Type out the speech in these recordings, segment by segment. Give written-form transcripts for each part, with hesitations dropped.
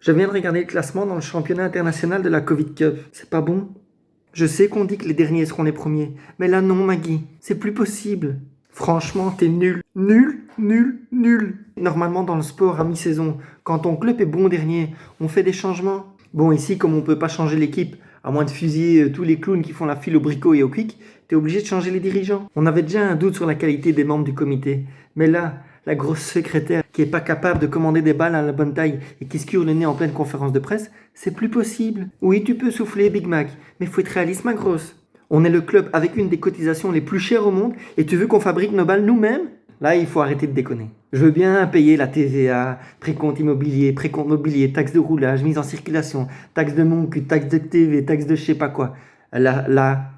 Je viens de regarder le classement dans le championnat international de la Covid Cup. C'est pas bon? Je sais qu'on dit que les derniers seront les premiers, mais là non, Maggie, c'est plus possible. Franchement, t'es nul. Nul, nul, nul. Normalement, dans le sport, à mi-saison, quand ton club est bon dernier, on fait des changements. Bon, ici, comme on peut pas changer l'équipe, à moins de fusiller tous les clowns qui font la file au bricot et au quick, t'es obligé de changer les dirigeants. On avait déjà un doute sur la qualité des membres du comité, mais là, la grosse secrétaire qui est pas capable de commander des balles à la bonne taille et qui se cure le nez en pleine conférence de presse, c'est plus possible. Oui, tu peux souffler, Big Mac, mais faut être réaliste, ma grosse. On est le club avec une des cotisations les plus chères au monde et tu veux qu'on fabrique nos balles nous-mêmes? Là, il faut arrêter de déconner. Je veux bien payer la TVA, précompte mobilier, taxe de roulage, mise en circulation, taxe de mon cul, taxe de TV, taxe de je sais pas quoi. Là.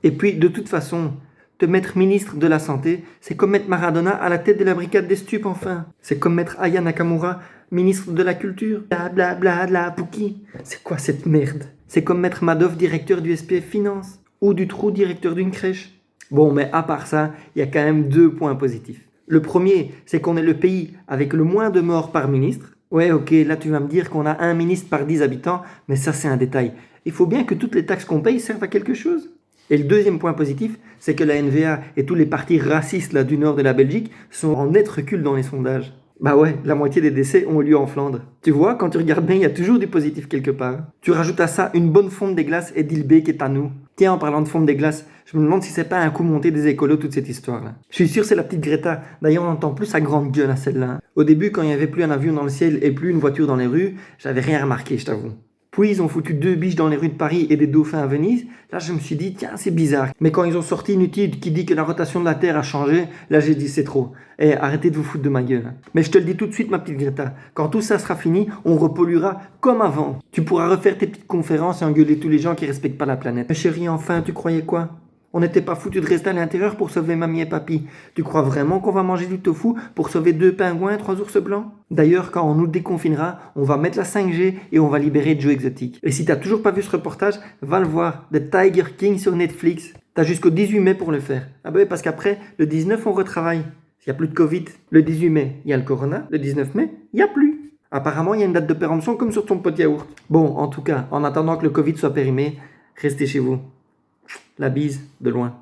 Et puis, de toute façon, te mettre ministre de la Santé, c'est comme mettre Maradona à la tête de la brigade des stupes, enfin. C'est comme mettre Aya Nakamura ministre de la Culture. Bla, Pouki. C'est quoi cette merde? C'est comme mettre Madoff directeur du SPF Finance. Ou du Trou directeur d'une crèche. Bon, mais à part ça, il y a quand même 2 points positifs. Le premier, c'est qu'on est le pays avec le moins de morts par ministre. Ouais, ok, là tu vas me dire qu'on a un ministre par 10 habitants, mais ça c'est un détail. Il faut bien que toutes les taxes qu'on paye servent à quelque chose. Et le deuxième point positif, c'est que la NVA et tous les partis racistes là, du nord de la Belgique sont en net recul dans les sondages. Bah ouais, la moitié des décès ont eu lieu en Flandre. Tu vois, quand tu regardes bien, il y a toujours du positif quelque part. Tu rajoutes à ça une bonne fonte des glaces et Dilbe qui est à nous. Tiens, en parlant de fonte des glaces, je me demande si c'est pas un coup monté des écolos toute cette histoire-là. Je suis sûr c'est la petite Greta. D'ailleurs, on entend plus sa grande gueule à celle-là. Au début, quand il n'y avait plus un avion dans le ciel et plus une voiture dans les rues, j'avais rien remarqué, je t'avoue. Puis ils ont foutu 2 biches dans les rues de Paris et des dauphins à Venise. Là, je me suis dit, tiens, c'est bizarre. Mais quand ils ont sorti une étude qui dit que la rotation de la Terre a changé, là, j'ai dit, c'est trop. Eh, arrêtez de vous foutre de ma gueule. Mais je te le dis tout de suite, ma petite Greta. Quand tout ça sera fini, on repolluera comme avant. Tu pourras refaire tes petites conférences et engueuler tous les gens qui respectent pas la planète. Mais chérie, enfin, tu croyais quoi? On n'était pas foutu de rester à l'intérieur pour sauver mamie et papy. Tu crois vraiment qu'on va manger du tofu pour sauver 2 pingouins et 3 ours blancs? D'ailleurs, quand on nous déconfinera, on va mettre la 5G et on va libérer Joe Exotic. Et si t'as toujours pas vu ce reportage, va le voir. The Tiger King sur Netflix. T'as jusqu'au 18 mai pour le faire. Ah bah oui, parce qu'après, le 19, on retravaille. Il n'y a plus de Covid. Le 18 mai, il y a le Corona. Le 19 mai, il n'y a plus. Apparemment, il y a une date de péremption comme sur ton pot de yaourt. Bon, en tout cas, en attendant que le Covid soit périmé, restez chez vous. La bise, de loin.